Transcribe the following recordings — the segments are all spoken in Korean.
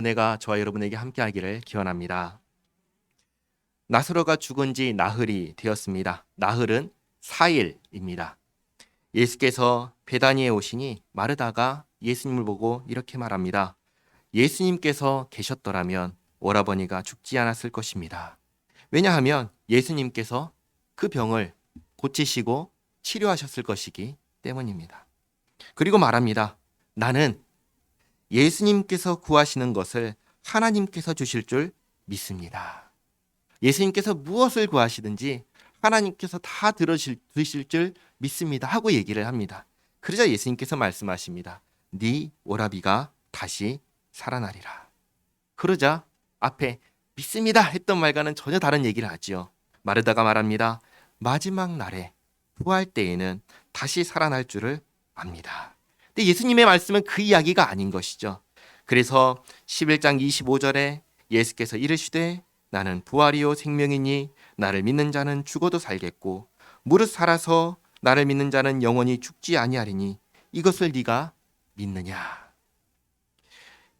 은혜가 저와 여러분에게 함께하기를 기원합니다. 나사로가 죽은 지 나흘이 되었습니다. 나흘은 4일입니다. 예수께서 베다니에 오시니 마르다가 예수님을 보고 이렇게 말합니다. 예수님께서 계셨더라면 오라버니가 죽지 않았을 것입니다. 왜냐하면 예수님께서 그 병을 고치시고 치료하셨을 것이기 때문입니다. 그리고 말합니다. 나는 예수님께서 구하시는 것을 하나님께서 주실 줄 믿습니다. 예수님께서 무엇을 구하시든지 하나님께서 다 들으실 줄 믿습니다 하고 얘기를 합니다. 그러자 예수님께서 말씀하십니다. 네 오라비가 다시 살아나리라. 그러자 앞에 믿습니다 했던 말과는 전혀 다른 얘기를 하지요. 마르다가 말합니다. 마지막 날에 부활 때에는 다시 살아날 줄을 압니다. 근데 예수님의 말씀은 그 이야기가 아닌 것이죠. 그래서 11장 25절에 예수께서 이르시되 나는 부활이요 생명이니 나를 믿는 자는 죽어도 살겠고 무릇 살아서 나를 믿는 자는 영원히 죽지 아니하리니 이것을 네가 믿느냐.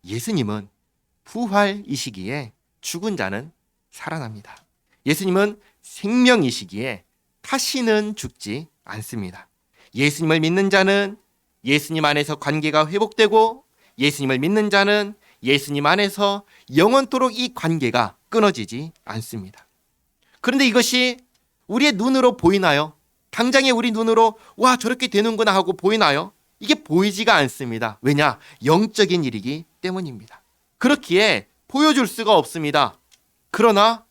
예수님은 부활이시기에 죽은 자는 살아납니다. 예수님은 생명이시기에 다시는 죽지 않습니다. 예수님을 믿는 자는 예수님 안에서 관계가 회복되고 예수님을 믿는 자는 예수님 안에서 영원토록 이 관계가 끊어지지 않습니다. 그런데 이것이 우리의 눈으로 보이나요? 당장에 우리 눈으로 와 저렇게 되는구나 하고 보이나요? 이게 보이지가 않습니다. 왜냐? 영적인 일이기 때문입니다. 그렇기에 보여줄 수가 없습니다. 그러나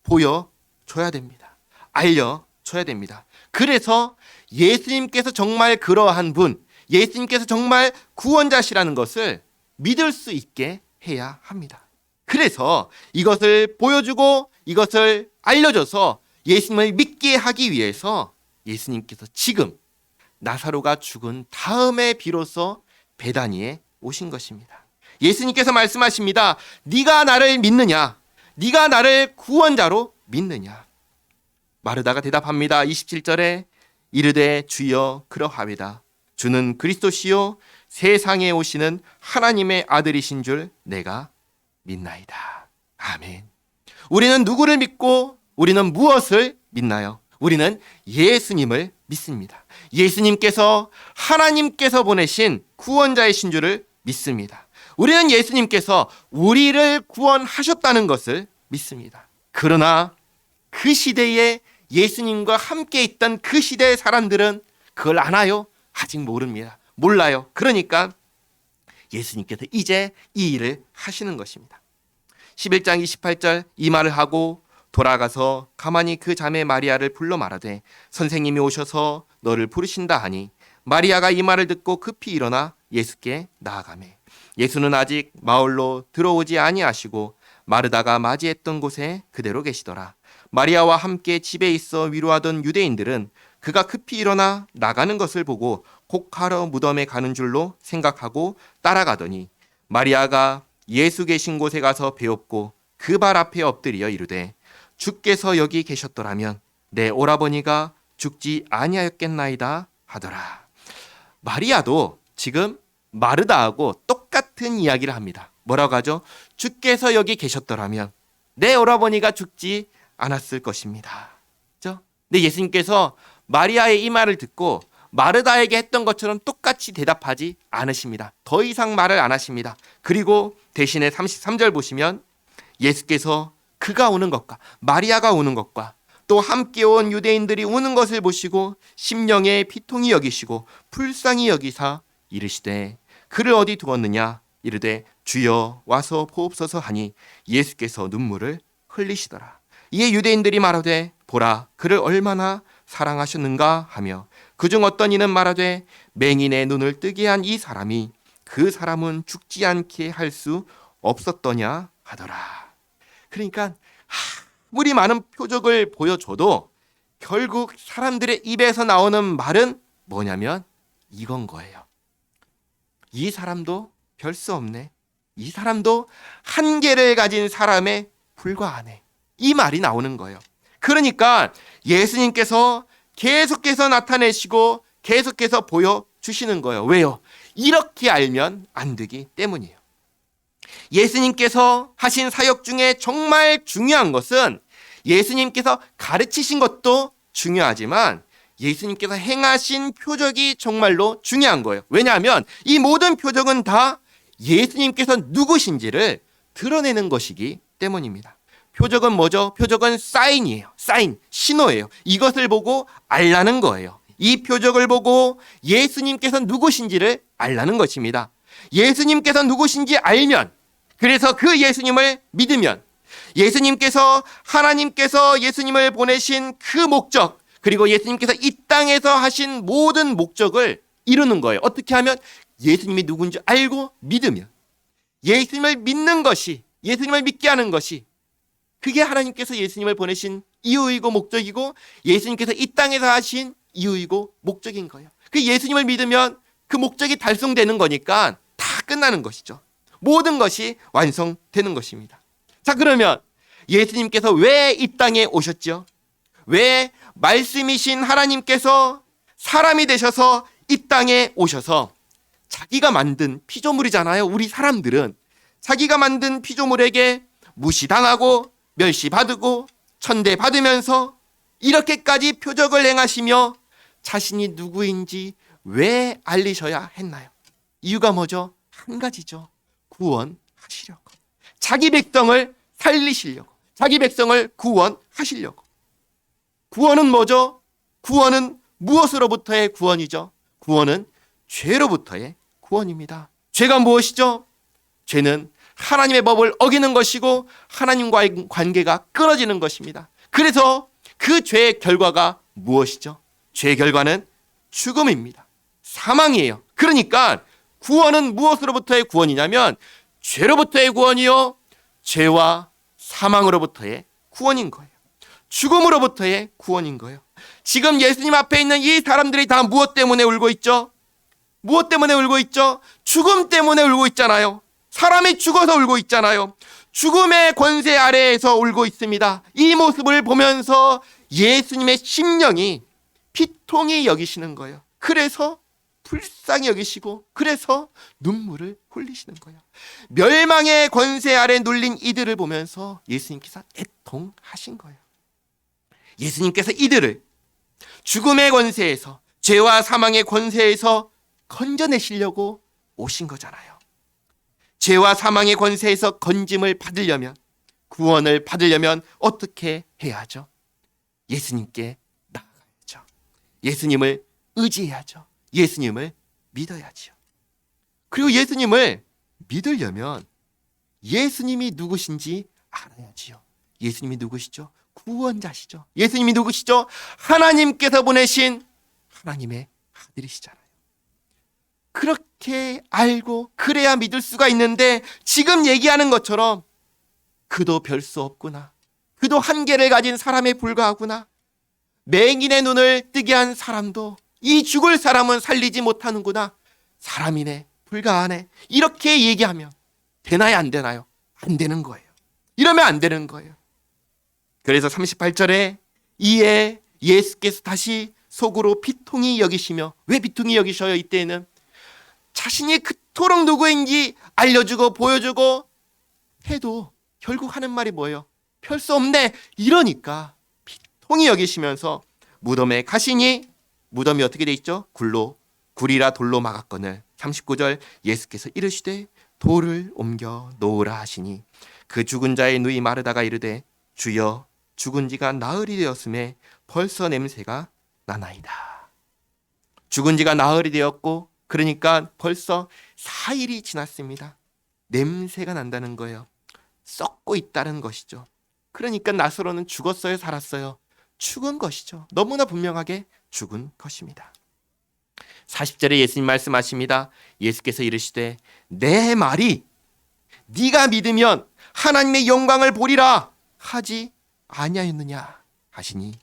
보여줘야 됩니다. 알려줘야 됩니다. 그래서 예수님께서 정말 그러한 분, 예수님께서 정말 구원자시라는 것을 믿을 수 있게 해야 합니다. 그래서 이것을 보여주고 이것을 알려줘서 예수님을 믿게 하기 위해서 예수님께서 지금 나사로가 죽은 다음에 비로소 베다니에 오신 것입니다. 예수님께서 말씀하십니다. 네가 나를 믿느냐? 네가 나를 구원자로 믿느냐? 마르다가 대답합니다. 27절에 이르되 주여 그러하외다. 주는 그리스도시요 세상에 오시는 하나님의 아들이신 줄 내가 믿나이다. 아멘. 우리는 누구를 믿고 우리는 무엇을 믿나요? 우리는 예수님을 믿습니다. 예수님께서 하나님께서 보내신 구원자이신 줄을 믿습니다. 우리는 예수님께서 우리를 구원하셨다는 것을 믿습니다. 그러나 그 시대에 예수님과 함께 있던 그 시대의 사람들은 그걸 아나요? 아직 모릅니다. 몰라요. 그러니까 예수님께서 이제 이 일을 하시는 것입니다. 11장 28절 이 말을 하고 돌아가서 가만히 그 자매 마리아를 불러 말하되 선생님이 오셔서 너를 부르신다 하니 마리아가 이 말을 듣고 급히 일어나 예수께 나아가매 예수는 아직 마을로 들어오지 아니하시고 마르다가 맞이했던 곳에 그대로 계시더라. 마리아와 함께 집에 있어 위로하던 유대인들은 그가 급히 일어나 나가는 것을 보고 곡하러 무덤에 가는 줄로 생각하고 따라가더니 마리아가 예수 계신 곳에 가서 배웠고 그 발 앞에 엎드려 이르되 주께서 여기 계셨더라면 내 오라버니가 죽지 아니하였겠나이다 하더라. 마리아도 지금 마르다하고 똑같은 이야기를 합니다. 뭐라고 하죠? 주께서 여기 계셨더라면 내 오라버니가 죽지 않았을 것입니다. 그렇죠? 근데 예수님께서 마리아의 이 말을 듣고 마르다에게 했던 것처럼 똑같이 대답하지 않으십니다. 더 이상 말을 안 하십니다. 그리고 대신에 33절 보시면 예수께서 그가 오는 것과 마리아가 오는 것과 또 함께 온 유대인들이 오는 것을 보시고 심령에 비통히 여기시고 불쌍히 여기사 이르시되 그를 어디 두었느냐 이르되 주여 와서 보옵소서 하니 예수께서 눈물을 흘리시더라. 이에 유대인들이 말하되 보라 그를 얼마나 사랑하셨는가 하며 그중 어떤 이는 말하되 맹인의 눈을 뜨게 한 이 사람이 그 사람은 죽지 않게 할 수 없었더냐 하더라. 그러니까 아무리 많은 표적을 보여줘도 결국 사람들의 입에서 나오는 말은 뭐냐면 이건 거예요. 이 사람도 별 수 없네. 이 사람도 한계를 가진 사람에 불과하네. 이 말이 나오는 거예요. 그러니까 예수님께서 계속해서 나타내시고 계속해서 보여주시는 거예요. 왜요? 이렇게 알면 안 되기 때문이에요. 예수님께서 하신 사역 중에 정말 중요한 것은 예수님께서 가르치신 것도 중요하지만 예수님께서 행하신 표적이 정말로 중요한 거예요. 왜냐하면 이 모든 표적은 다 예수님께서 누구신지를 드러내는 것이기 때문입니다. 표적은 뭐죠? 표적은 사인이에요. 사인, 신호예요. 이것을 보고 알라는 거예요. 이 표적을 보고 예수님께서 누구신지를 알라는 것입니다. 예수님께서 누구신지 알면, 그래서 그 예수님을 믿으면, 예수님께서 하나님께서 예수님을 보내신 그 목적, 그리고 예수님께서 이 땅에서 하신 모든 목적을 이루는 거예요. 어떻게 하면? 예수님이 누군지 알고 믿으면. 예수님을 믿는 것이, 예수님을 믿게 하는 것이, 그게 하나님께서 예수님을 보내신 이유이고 목적이고 예수님께서 이 땅에서 하신 이유이고 목적인 거예요. 그 예수님을 믿으면 그 목적이 달성되는 거니까 다 끝나는 것이죠. 모든 것이 완성되는 것입니다. 자, 그러면 예수님께서 왜 이 땅에 오셨죠? 왜 말씀이신 하나님께서 사람이 되셔서 이 땅에 오셔서 자기가 만든 피조물이잖아요. 우리 사람들은 자기가 만든 피조물에게 무시당하고 멸시받고 천대받으면서 이렇게까지 표적을 행하시며 자신이 누구인지 왜 알리셔야 했나요? 이유가 뭐죠? 한 가지죠. 구원하시려고. 자기 백성을 살리시려고. 자기 백성을 구원하시려고. 구원은 뭐죠? 구원은 무엇으로부터의 구원이죠? 구원은 죄로부터의 구원입니다. 죄가 무엇이죠? 죄는 하나님의 법을 어기는 것이고 하나님과의 관계가 끊어지는 것입니다. 그래서 그 죄의 결과가 무엇이죠? 죄의 결과는 죽음입니다. 사망이에요. 그러니까 구원은 무엇으로부터의 구원이냐면 죄로부터의 구원이요, 죄와 사망으로부터의 구원인 거예요. 죽음으로부터의 구원인 거예요. 지금 예수님 앞에 있는 이 사람들이 다 무엇 때문에 울고 있죠? 무엇 때문에 울고 있죠? 죽음 때문에 울고 있잖아요. 사람이 죽어서 울고 있잖아요. 죽음의 권세 아래에서 울고 있습니다. 이 모습을 보면서 예수님의 심령이 비통히 여기시는 거예요. 그래서 불쌍히 여기시고 그래서 눈물을 흘리시는 거예요. 멸망의 권세 아래 눌린 이들을 보면서 예수님께서 애통하신 거예요. 예수님께서 이들을 죽음의 권세에서, 죄와 사망의 권세에서 건져내시려고 오신 거잖아요. 죄와 사망의 권세에서 건짐을 받으려면, 구원을 받으려면 어떻게 해야 하죠? 예수님께 나아가야죠. 예수님을 의지해야죠. 예수님을 믿어야죠. 그리고 예수님을 믿으려면 예수님이 누구신지 알아야지요. 예수님이 누구시죠? 구원자시죠. 예수님이 누구시죠? 하나님께서 보내신 하나님의 아들이시잖아요. 그렇게 알고 그래야 믿을 수가 있는데 지금 얘기하는 것처럼 그도 별 수 없구나. 그도 한계를 가진 사람에 불과하구나. 맹인의 눈을 뜨게 한 사람도 이 죽을 사람은 살리지 못하는구나. 사람이네, 불가하네. 이렇게 얘기하면 되나요, 안 되나요? 안 되는 거예요. 이러면 안 되는 거예요. 그래서 38절에 이에 예수께서 다시 속으로 비통히 여기시며, 왜 비통히 여기셔요? 이때는 자신이 그토록 누구인지 알려주고 보여주고 해도 결국 하는 말이 뭐예요? 별 수 없네. 이러니까 비통히 여기시면서 무덤에 가시니, 무덤이 어떻게 돼 있죠? 굴이라 돌로 막았거늘. 39절 예수께서 이르시되 돌을 옮겨 놓으라 하시니 그 죽은 자의 누이 마르다가 이르되 주여 죽은 지가 나흘이 되었음에 벌써 냄새가 나나이다. 죽은 지가 나흘이 되었고 그러니까 벌써 4일이 지났습니다. 냄새가 난다는 거예요. 썩고 있다는 것이죠. 그러니까 나사로는 죽었어요, 살았어요? 죽은 것이죠. 너무나 분명하게 죽은 것입니다. 40절에 예수님 말씀하십니다. 예수께서 이르시되 내 말이 네가 믿으면 하나님의 영광을 보리라 하지 아니하였느냐 하시니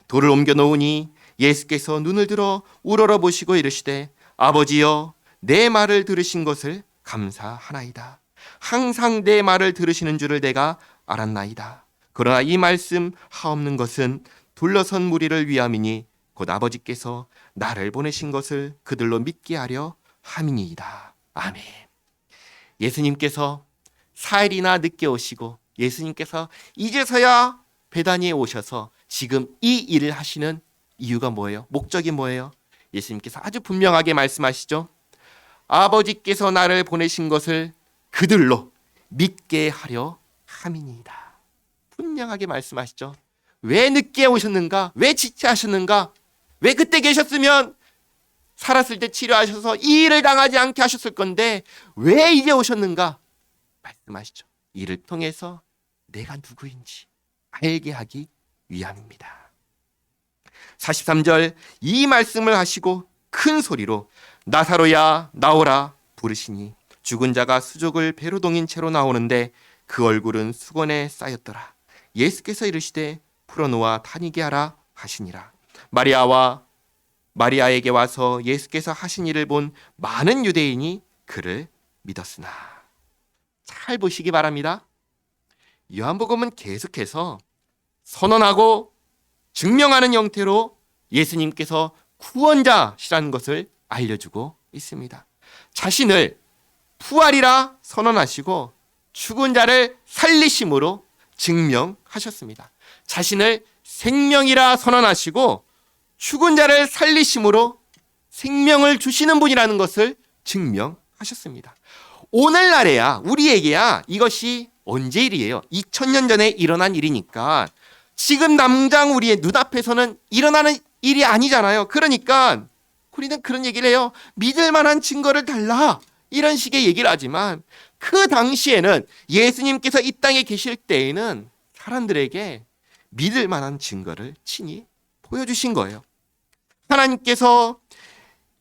돌을 옮겨 놓으니 예수께서 눈을 들어 우러러 보시고 이르시되 아버지여 내 말을 들으신 것을 감사하나이다. 항상 내 말을 들으시는 줄을 내가 알았나이다. 그러나 이 말씀 하옵는 것은 둘러선 무리를 위함이니 곧 아버지께서 나를 보내신 것을 그들로 믿게 하려 함이니이다. 아멘. 예수님께서 4일이나 늦게 오시고 예수님께서 이제서야 베다니에 오셔서 지금 이 일을 하시는 이유가 뭐예요? 목적이 뭐예요? 예수님께서 아주 분명하게 말씀하시죠. 아버지께서 나를 보내신 것을 그들로 믿게 하려 함이니이다. 분명하게 말씀하시죠. 왜 늦게 오셨는가? 왜 지체하셨는가? 왜 그때 계셨으면 살았을 때 치료하셔서 이 일을 당하지 않게 하셨을 건데 왜 이제 오셨는가? 말씀하시죠. 이를 통해서 내가 누구인지 알게 하기 위함입니다. 43절 이 말씀을 하시고 큰 소리로 나사로야 나오라 부르시니 죽은 자가 수족을 배로 동인 채로 나오는데 그 얼굴은 수건에 쌓였더라. 예수께서 이르시되 풀어놓아 다니게 하라 하시니라. 마리아에게 와서 예수께서 하신 일을 본 많은 유대인이 그를 믿었으나. 잘 보시기 바랍니다. 요한복음은 계속해서 선언하고 증명하는 형태로 예수님께서 구원자시라는 것을 알려주고 있습니다. 자신을 부활이라 선언하시고 죽은 자를 살리심으로 증명하셨습니다. 자신을 생명이라 선언하시고 죽은 자를 살리심으로 생명을 주시는 분이라는 것을 증명하셨습니다. 오늘날에야 우리에게야 이것이 언제 일이에요? 2000년 전에 일어난 일이니까 지금 당장 우리의 눈앞에서는 일어나는 일이 아니잖아요. 그러니까 우리는 그런 얘기를 해요. 믿을 만한 증거를 달라. 이런 식의 얘기를 하지만 그 당시에는 예수님께서 이 땅에 계실 때에는 사람들에게 믿을 만한 증거를 친히 보여주신 거예요. 하나님께서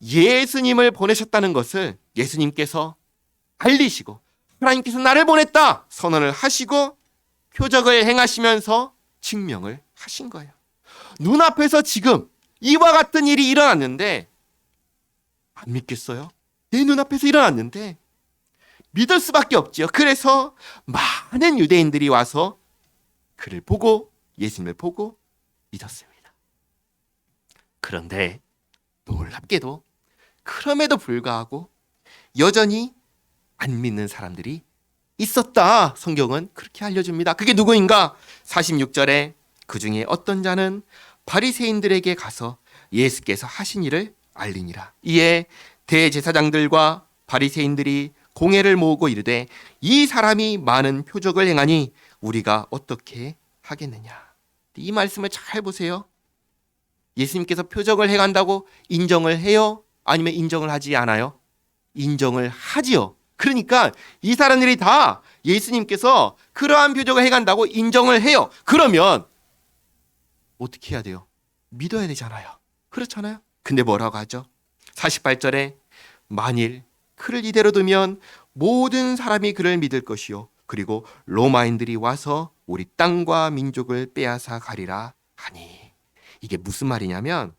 예수님을 보내셨다는 것을 예수님께서 알리시고 하나님께서 나를 보냈다 선언을 하시고 표적을 행하시면서 증명을 하신 거예요. 눈앞에서 지금 이와 같은 일이 일어났는데 안 믿겠어요? 내 눈앞에서 일어났는데 믿을 수밖에 없지요. 그래서 많은 유대인들이 와서 그를 보고 예수님을 보고 믿었습니다. 그런데 놀랍게도 그럼에도 불구하고 여전히 안 믿는 사람들이 있었다. 성경은 그렇게 알려줍니다. 그게 누구인가? 46절에 그 중에 어떤 자는 바리새인들에게 가서 예수께서 하신 일을 알리니라. 이에 대제사장들과 바리새인들이 공회를 모으고 이르되 이 사람이 많은 표적을 행하니 우리가 어떻게 하겠느냐. 이 말씀을 잘 보세요. 예수님께서 표적을 행한다고 인정을 해요? 아니면 인정을 하지 않아요? 인정을 하지요. 그러니까 이 사람들이 다 예수님께서 그러한 표적을 행한다고 인정을 해요. 그러면 어떻게 해야 돼요? 믿어야 되잖아요. 그렇잖아요. 근데 뭐라고 하죠? 48절에 만일 그를 이대로 두면 모든 사람이 그를 믿을 것이요 그리고 로마인들이 와서 우리 땅과 민족을 빼앗아 가리라 하니. 이게 무슨 말이냐면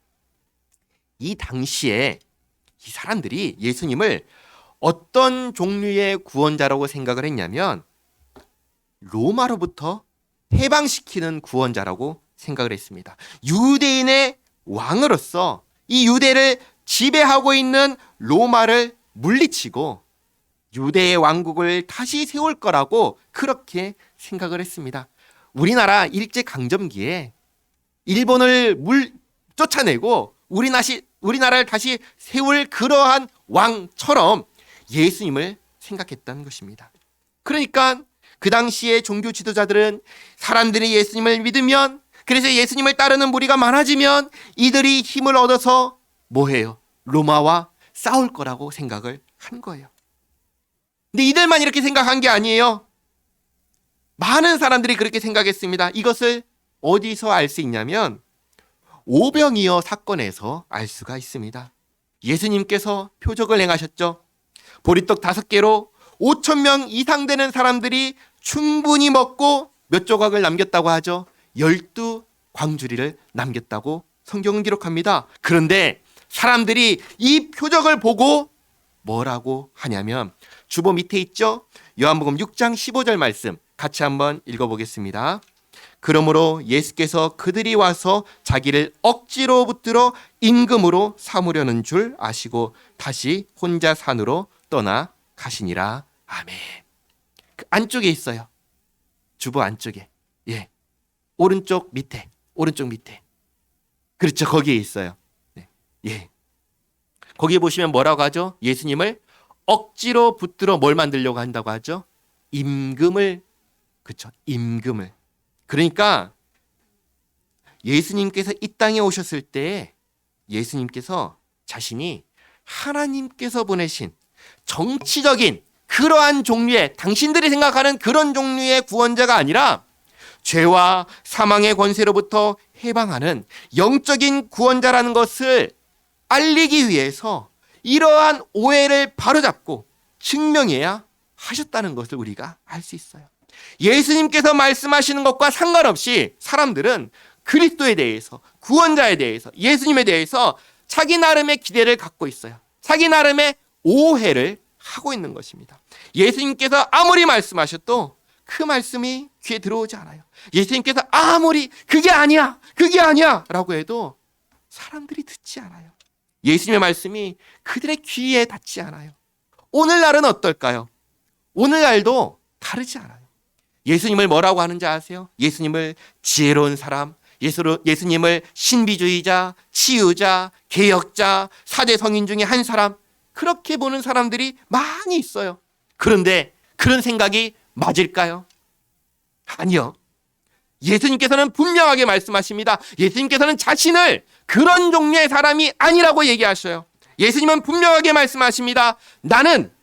이 당시에 이 사람들이 예수님을 어떤 종류의 구원자라고 생각을 했냐면 로마로부터 해방시키는 구원자라고 생각을 했습니다. 유대인의 왕으로서 이 유대를 지배하고 있는 로마를 물리치고 유대의 왕국을 다시 세울 거라고 그렇게 생각을 했습니다. 우리나라 일제강점기에 일본을 쫓아내고 우리나라를 다시 세울 그러한 왕처럼 예수님을 생각했다는 것입니다. 그러니까 그 당시에 종교 지도자들은 사람들이 예수님을 믿으면 그래서 예수님을 따르는 무리가 많아지면 이들이 힘을 얻어서 뭐해요? 로마와 싸울 거라고 생각을 한 거예요. 근데 이들만 이렇게 생각한 게 아니에요. 많은 사람들이 그렇게 생각했습니다. 이것을 어디서 알 수 있냐면 오병이어 사건에서 알 수가 있습니다. 예수님께서 표적을 행하셨죠. 보리떡 5개로 5,000명 이상 되는 사람들이 충분히 먹고 몇 조각을 남겼다고 하죠. 12광주리를 남겼다고 성경은 기록합니다. 그런데 사람들이 이 표적을 보고 뭐라고 하냐면 주보 밑에 있죠. 요한복음 6장 15절 말씀 같이 한번 읽어보겠습니다. 그러므로 예수께서 그들이 와서 자기를 억지로 붙들어 임금으로 삼으려는 줄 아시고 다시 혼자 산으로 떠나 가시니라. 아멘. 그 안쪽에 있어요. 주보 안쪽에. 예. 오른쪽 밑에. 그렇죠. 거기에 있어요. 네. 예. 거기에 보시면 뭐라고 하죠? 예수님을 억지로 붙들어 뭘 만들려고 한다고 하죠? 임금을. 그렇죠. 임금을. 그러니까 예수님께서 이 땅에 오셨을 때 예수님께서 자신이 하나님께서 보내신 정치적인 그러한 종류의, 당신들이 생각하는 그런 종류의 구원자가 아니라 죄와 사망의 권세로부터 해방하는 영적인 구원자라는 것을 알리기 위해서 이러한 오해를 바로잡고 증명해야 하셨다는 것을 우리가 알 수 있어요. 예수님께서 말씀하시는 것과 상관없이 사람들은 그리스도에 대해서, 구원자에 대해서, 예수님에 대해서 자기 나름의 기대를 갖고 있어요. 자기 나름의 오해를 하고 있는 것입니다. 예수님께서 아무리 말씀하셔도 그 말씀이 귀에 들어오지 않아요. 예수님께서 아무리 그게 아니야 라고 해도 사람들이 듣지 않아요. 예수님의 말씀이 그들의 귀에 닿지 않아요. 오늘날은 어떨까요? 오늘날도 다르지 않아요. 예수님을 뭐라고 하는지 아세요? 예수님을 지혜로운 사람, 예수님을 신비주의자, 치유자, 개혁자, 4대 성인 중에 한 사람, 그렇게 보는 사람들이 많이 있어요. 그런데 그런 생각이 맞을까요? 아니요. 예수님께서는 분명하게 말씀하십니다. 예수님께서는 자신을 그런 종류의 사람이 아니라고 얘기하셔요. 예수님은 분명하게 말씀하십니다. 나는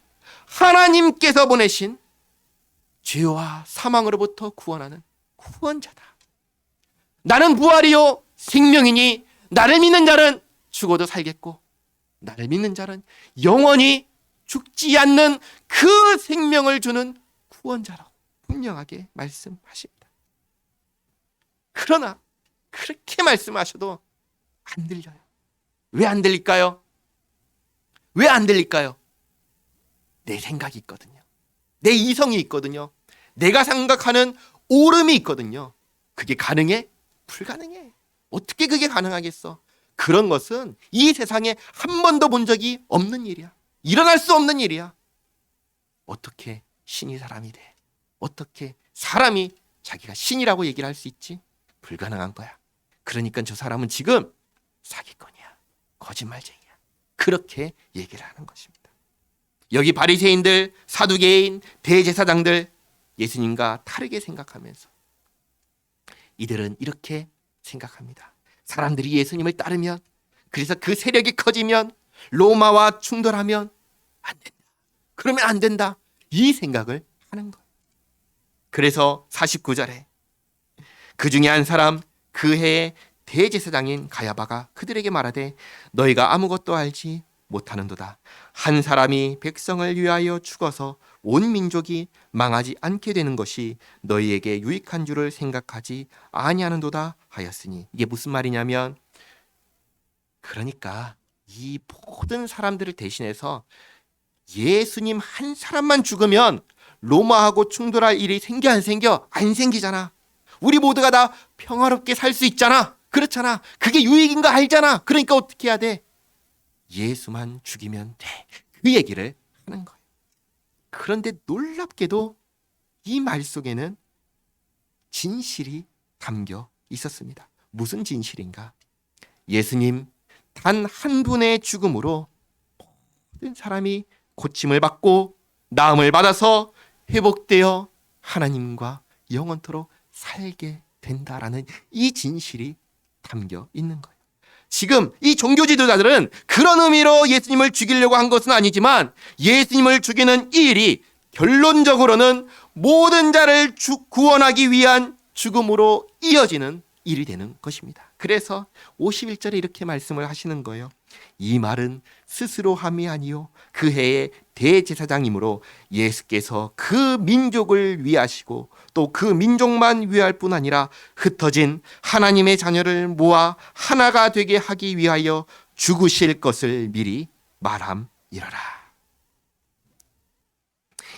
하나님께서 보내신 죄와 사망으로부터 구원하는 구원자다. 나는 부활이요 생명이니 나를 믿는 자는 죽어도 살겠고 나를 믿는 자는 영원히 죽지 않는 그 생명을 주는 구원자라고 분명하게 말씀하십니다. 그러나 그렇게 말씀하셔도 안 들려요. 왜 안 들릴까요? 왜 안 들릴까요? 내 생각이 있거든요. 내 이성이 있거든요. 내가 생각하는 옳음이 있거든요. 그게 가능해? 불가능해. 어떻게 그게 가능하겠어? 그런 것은 이 세상에 한 번도 본 적이 없는 일이야. 일어날 수 없는 일이야. 어떻게 신이 사람이 돼? 어떻게 사람이 자기가 신이라고 얘기를 할 수 있지? 불가능한 거야. 그러니까 저 사람은 지금 사기꾼이야. 거짓말쟁이야. 그렇게 얘기를 하는 것입니다. 여기 바리새인들, 사두개인, 대제사장들 예수님과 다르게 생각하면서 이들은 이렇게 생각합니다. 사람들이 예수님을 따르면, 그래서 그 세력이 커지면, 로마와 충돌하면 안 된다. 그러면 안 된다. 이 생각을 하는 거예요. 그래서 49절에 그 중에 한 사람, 그 해의 대제사장인 가야바가 그들에게 말하되 너희가 아무것도 알지 못하는도다. 한 사람이 백성을 위하여 죽어서 온 민족이 망하지 않게 되는 것이 너희에게 유익한 줄을 생각하지 아니하는도다 하였으니, 이게 무슨 말이냐면, 그러니까 이 모든 사람들을 대신해서 예수님 한 사람만 죽으면 로마하고 충돌할 일이 생겨 안 생겨? 안 생기잖아. 우리 모두가 다 평화롭게 살 수 있잖아. 그렇잖아. 그게 유익인 거 알잖아. 그러니까 어떻게 해야 돼? 예수만 죽이면 돼. 그 얘기를 하는 거예요. 그런데 놀랍게도 이 말 속에는 진실이 담겨 있었습니다. 무슨 진실인가? 예수님 단 한 분의 죽음으로 모든 사람이 고침을 받고 나음을 받아서 회복되어 하나님과 영원토록 살게 된다라는 이 진실이 담겨 있는 거예요. 지금 이 종교 지도자들은 그런 의미로 예수님을 죽이려고 한 것은 아니지만, 예수님을 죽이는 이 일이 결론적으로는 모든 자를 구원하기 위한 죽음으로 이어지는 일이 되는 것입니다. 그래서 51절에 이렇게 말씀을 하시는 거예요. 이 말은 스스로 함이 아니요 그 해의 대제사장이므로 예수께서 그 민족을 위하시고 또 그 민족만 위할 뿐 아니라 흩어진 하나님의 자녀를 모아 하나가 되게 하기 위하여 죽으실 것을 미리 말함이러라.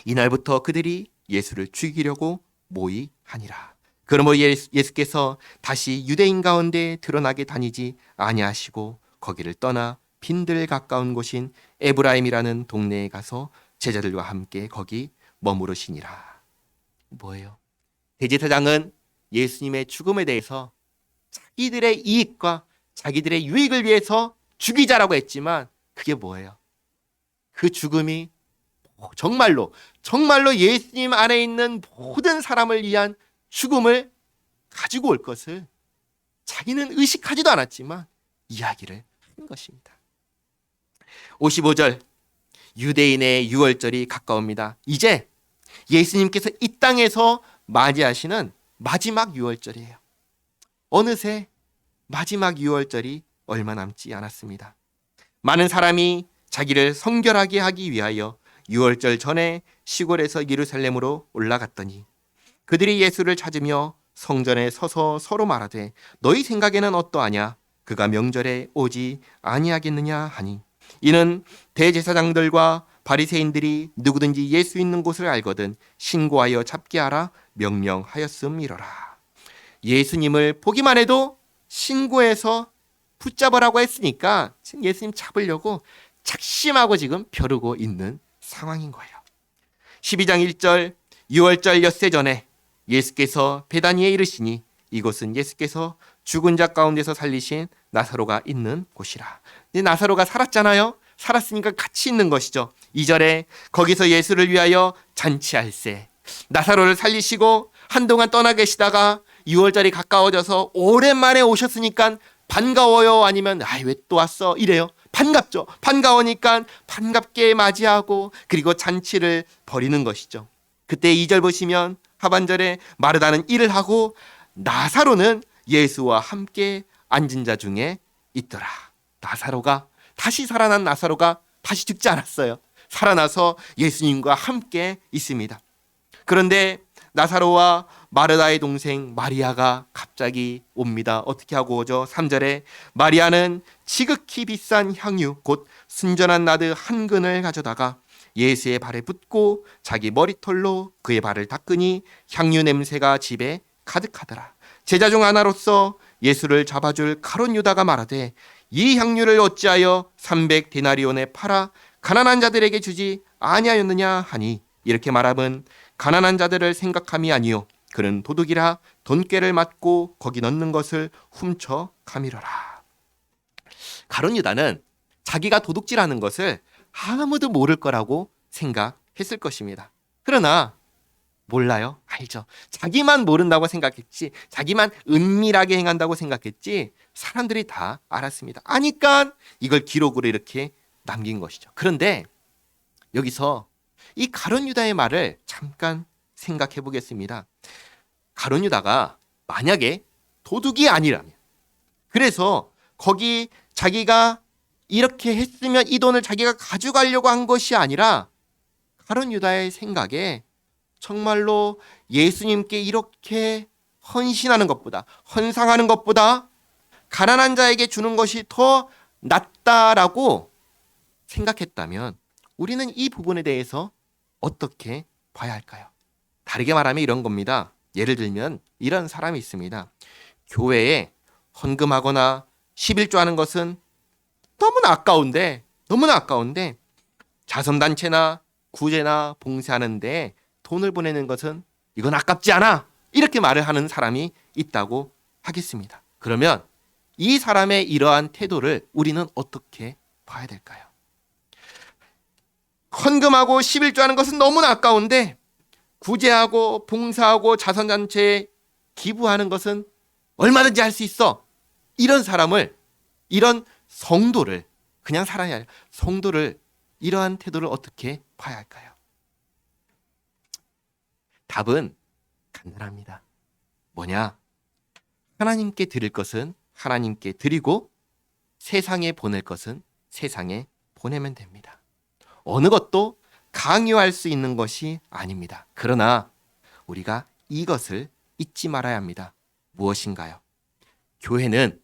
이날부터 그들이 예수를 죽이려고 모의하니라. 그러므로 예수께서 다시 유대인 가운데 드러나게 다니지 아니하시고 거기를 떠나 빈들 가까운 곳인 에브라임이라는 동네에 가서 제자들과 함께 거기 머무르시니라. 뭐예요? 대제사장은 예수님의 죽음에 대해서 자기들의 이익과 자기들의 유익을 위해서 죽이자라고 했지만 그게 뭐예요? 그 죽음이 정말로 예수님 안에 있는 모든 사람을 위한 죽음을 가지고 올 것을 자기는 의식하지도 않았지만 이야기를 한 것입니다. 55절, 유대인의 유월절이 가까웁니다. 이제 예수님께서 이 땅에서 맞이하시는 마지막 유월절이에요. 어느새 마지막 유월절이 얼마 남지 않았습니다. 많은 사람이 자기를 성결하게 하기 위하여 유월절 전에 시골에서 예루살렘으로 올라갔더니 그들이 예수를 찾으며 성전에 서서 서로 말하되 너희 생각에는 어떠하냐? 그가 명절에 오지 아니하겠느냐 하니 이는 대제사장들과 바리새인들이 누구든지 예수 있는 곳을 알거든 신고하여 잡게 하라 명령하였음이로라. 예수님을 보기만 해도 신고해서 붙잡으라고 했으니까 지금 예수님 잡으려고 작심하고 지금 벼르고 있는 상황인 거예요. 12장 1절, 유월절 엿새 전에 예수께서 베다니에 이르시니 이곳은 예수께서 죽은 자 가운데서 살리신 나사로가 있는 곳이라. 근데 나사로가 살았잖아요. 살았으니까 같이 있는 것이죠. 2절에 거기서 예수를 위하여 잔치할세. 나사로를 살리시고 한동안 떠나 계시다가 6월절이 가까워져서 오랜만에 오셨으니까 반가워요 아니면 왜 또 왔어 이래요. 반갑죠. 반가우니까 반갑게 맞이하고 그리고 잔치를 벌이는 것이죠. 그때 2절 보시면 하반절에 마르다는 일을 하고 나사로는 예수와 함께 앉은 자 중에 있더라. 나사로가 다시 살아난 나사로가 다시 죽지 않았어요. 살아나서 예수님과 함께 있습니다. 그런데 나사로와 마르다의 동생 마리아가 갑자기 옵니다. 어떻게 하고 오죠? 3절에 마리아는 지극히 비싼 향유 곧 순전한 나드 한 근을 가져다가 예수의 발에 붓고 자기 머리털로 그의 발을 닦으니 향유 냄새가 집에 가득하더라. 제자 중 하나로서 예수를 잡아줄 가룟 유다가 말하되 이 향유를 어찌하여 300데나리온에 팔아 가난한 자들에게 주지 아니하였느냐 하니 이렇게 말함은 가난한 자들을 생각함이 아니요 그는 도둑이라 돈꾀를 맞고 거기 넣는 것을 훔쳐 가미러라. 가룟 유다는 자기가 도둑질하는 것을 아무도 모를 거라고 생각했을 것입니다. 그러나 몰라요. 알죠. 자기만 모른다고 생각했지, 자기만 은밀하게 행한다고 생각했지 사람들이 다 알았습니다. 아니까 이걸 기록으로 이렇게 남긴 것이죠. 그런데 여기서 이 가룟 유다의 말을 잠깐 생각해 보겠습니다. 가룟 유다가 만약에 도둑이 아니라면, 그래서 거기 자기가 이렇게 했으면 이 돈을 자기가 가져가려고 한 것이 아니라 가룟 유다의 생각에 정말로 예수님께 이렇게 헌신하는 것보다, 헌상하는 것보다 가난한 자에게 주는 것이 더 낫다라고 생각했다면 우리는 이 부분에 대해서 어떻게 봐야 할까요? 다르게 말하면 이런 겁니다. 예를 들면 이런 사람이 있습니다. 교회에 헌금하거나 11조하는 것은 너무나 아까운데 자선단체나 구제나 봉사하는데 돈을 보내는 것은 이건 아깝지 않아, 이렇게 말을 하는 사람이 있다고 하겠습니다. 그러면 이 사람의 이러한 태도를 우리는 어떻게 봐야 될까요? 헌금하고 11조하는 것은 너무나 아까운데 구제하고 봉사하고 자선단체에 기부하는 것은 얼마든지 할 수 있어. 이런 사람을, 이런 성도를, 그냥 사람이 아니라 성도를, 이러한 태도를 어떻게 봐야 할까요? 답은 간단합니다. 뭐냐? 하나님께 드릴 것은 하나님께 드리고 세상에 보낼 것은 세상에 보내면 됩니다. 어느 것도 강요할 수 있는 것이 아닙니다. 그러나 우리가 이것을 잊지 말아야 합니다. 무엇인가요? 교회는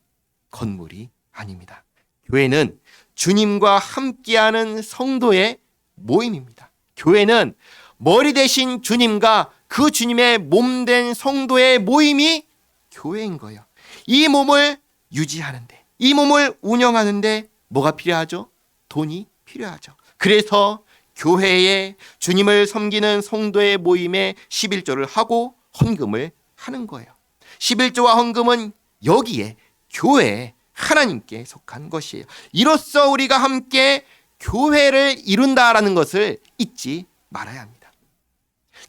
건물이 아닙니다. 교회는 주님과 함께하는 성도의 모임입니다. 교회는 머리 대신 주님과 그 주님의 몸된 성도의 모임이 교회인 거예요. 이 몸을 유지하는데, 이 몸을 운영하는데 뭐가 필요하죠? 돈이 필요하죠. 그래서 교회에 주님을 섬기는 성도의 모임에 11조를 하고 헌금을 하는 거예요. 11조와 헌금은 여기에 교회에 하나님께 속한 것이에요. 이로써 우리가 함께 교회를 이룬다라는 것을 잊지 말아야 합니다.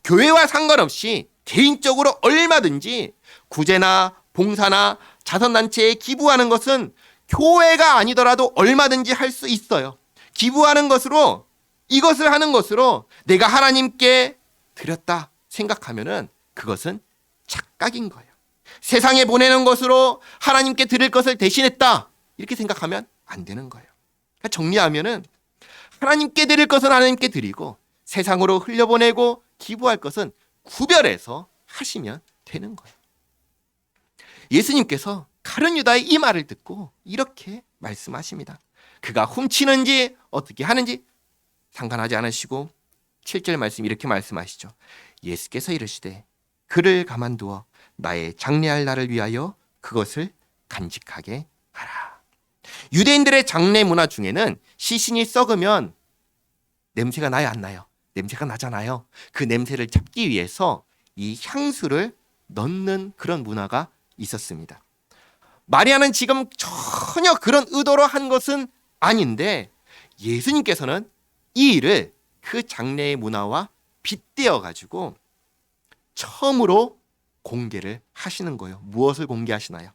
교회와 상관없이 개인적으로 얼마든지 구제나 봉사나 자선단체에 기부하는 것은 교회가 아니더라도 얼마든지 할 수 있어요. 기부하는 것으로, 이것을 하는 것으로 내가 하나님께 드렸다 생각하면은 그것은 착각인 거예요. 세상에 보내는 것으로 하나님께 드릴 것을 대신했다 이렇게 생각하면 안 되는 거예요. 그러니까 정리하면은 하나님께 드릴 것은 하나님께 드리고 세상으로 흘려보내고 기부할 것은 구별해서 하시면 되는 거예요. 예수님께서 가룟 유다의 이 말을 듣고 이렇게 말씀하십니다. 그가 훔치는지 어떻게 하는지 상관하지 않으시고 7절 말씀 이렇게 말씀하시죠. 예수께서 이르시되 그를 가만두어 나의 장례할 날을 위하여 그것을 간직하게 하라. 유대인들의 장례 문화 중에는 시신이 썩으면 냄새가 나요, 안 나요? 냄새가 나잖아요. 그 냄새를 잡기 위해서 이 향수를 넣는 그런 문화가 있었습니다. 마리아는 지금 전혀 그런 의도로 한 것은 아닌데 예수님께서는 이 일을 그 장례의 문화와 빗대어 가지고 처음으로 공개를 하시는 거예요. 무엇을 공개하시나요?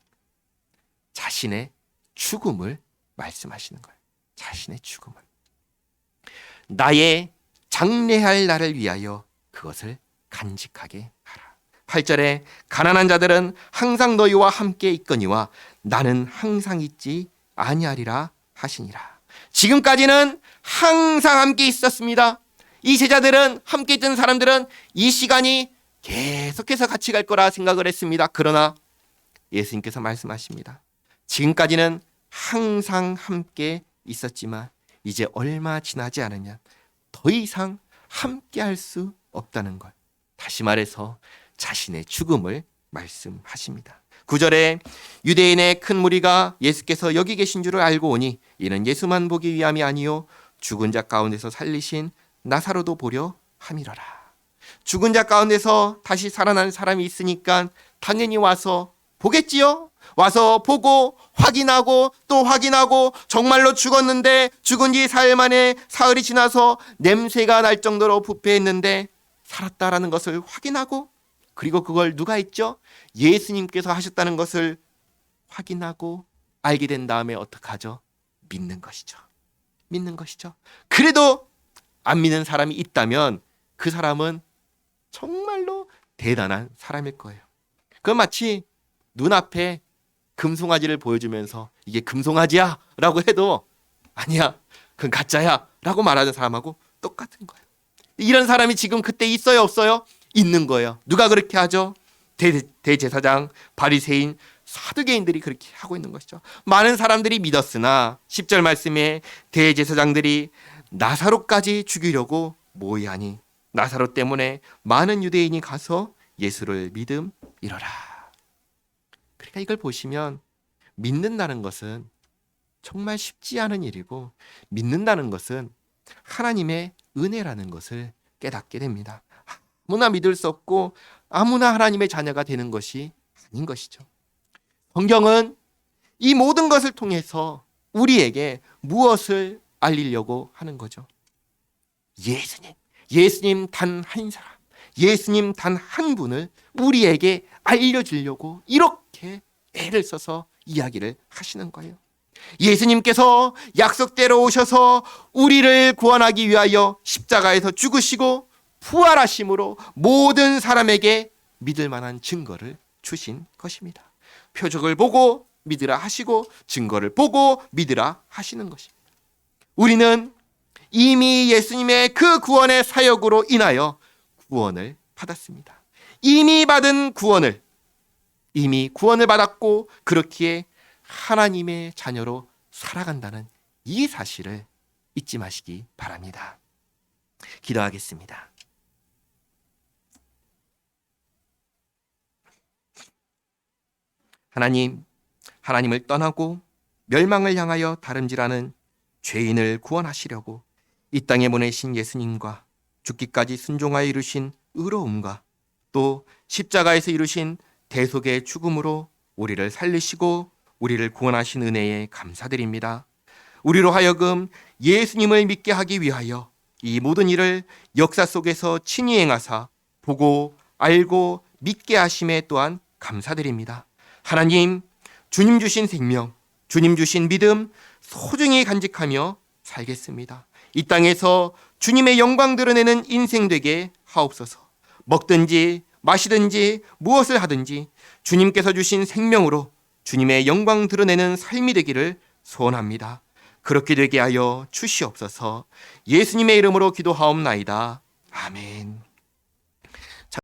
자신의 죽음을 말씀하시는 거예요. 자신의 죽음을. 나의 장례할 날을 위하여 그것을 간직하게 하라. 8절에 가난한 자들은 항상 너희와 함께 있거니와 나는 항상 있지 아니하리라 하시니라. 지금까지는 항상 함께 있었습니다. 이 제자들은, 함께 있던 사람들은 이 시간이 계속해서 같이 갈 거라 생각을 했습니다. 그러나 예수님께서 말씀하십니다. 지금까지는 항상 함께 있었지만 이제 얼마 지나지 않으면 더 이상 함께 할 수 없다는 걸, 다시 말해서 자신의 죽음을 말씀하십니다. 9절에 유대인의 큰 무리가 예수께서 여기 계신 줄을 알고 오니 이는 예수만 보기 위함이 아니요 죽은 자 가운데서 살리신 나사로도 보려 함이러라. 죽은 자 가운데서 다시 살아난 사람이 있으니까 당연히 와서 보겠지요. 와서 보고 확인하고 또 확인하고 정말로 죽었는데 죽은 지 사흘 만에 사흘이 지나서 냄새가 날 정도로 부패했는데 살았다라는 것을 확인하고, 그리고 그걸 누가 했죠? 예수님께서 하셨다는 것을 확인하고 알게 된 다음에 어떻게 하죠? 믿는 것이죠. 믿는 것이죠. 그래도 안 믿는 사람이 있다면 그 사람은 정말로 대단한 사람일 거예요. 그건 마치 눈앞에 금송아지를 보여주면서 이게 금송아지야 라고 해도 아니야, 그건 가짜야 라고 말하는 사람하고 똑같은 거예요. 이런 사람이 지금 그때 있어요, 없어요? 있는 거예요. 누가 그렇게 하죠? 대제사장, 바리새인, 사두개인들이 그렇게 하고 있는 것이죠. 많은 사람들이 믿었으나 10절 말씀에 대제사장들이 나사로까지 죽이려고 모의하니 나사로 때문에 많은 유대인이 가서 예수를 믿음이러라. 그러니까 이걸 보시면 믿는다는 것은 정말 쉽지 않은 일이고 믿는다는 것은 하나님의 은혜라는 것을 깨닫게 됩니다. 아무나 믿을 수 없고 아무나 하나님의 자녀가 되는 것이 아닌 것이죠. 성경은 이 모든 것을 통해서 우리에게 무엇을 알리려고 하는 거죠? 예수님 단 한 사람, 예수님 단 한 분을 우리에게 알려주려고 이렇게 애를 써서 이야기를 하시는 거예요. 예수님께서 약속대로 오셔서 우리를 구원하기 위하여 십자가에서 죽으시고 부활하심으로 모든 사람에게 믿을 만한 증거를 주신 것입니다. 표적을 보고 믿으라 하시고 증거를 보고 믿으라 하시는 것입니다. 우리는 이미 예수님의 그 구원의 사역으로 인하여 구원을 받았습니다. 이미 구원을 받았고 그렇기에 하나님의 자녀로 살아간다는 이 사실을 잊지 마시기 바랍니다. 기도하겠습니다. 하나님을 떠나고 멸망을 향하여 다름질하는 죄인을 구원하시려고 이 땅에 보내신 예수님과 죽기까지 순종하여 이루신 의로움과 또 십자가에서 이루신 대속의 죽음으로 우리를 살리시고 우리를 구원하신 은혜에 감사드립니다. 우리로 하여금 예수님을 믿게 하기 위하여 이 모든 일을 역사 속에서 친히 행하사 보고 알고 믿게 하심에 또한 감사드립니다. 하나님, 주님 주신 생명, 주님 주신 믿음 소중히 간직하며 살겠습니다. 이 땅에서 주님의 영광 드러내는 인생 되게 하옵소서. 먹든지 마시든지 무엇을 하든지 주님께서 주신 생명으로 주님의 영광 드러내는 삶이 되기를 소원합니다. 그렇게 되게 하여 주시옵소서. 예수님의 이름으로 기도하옵나이다. 아멘.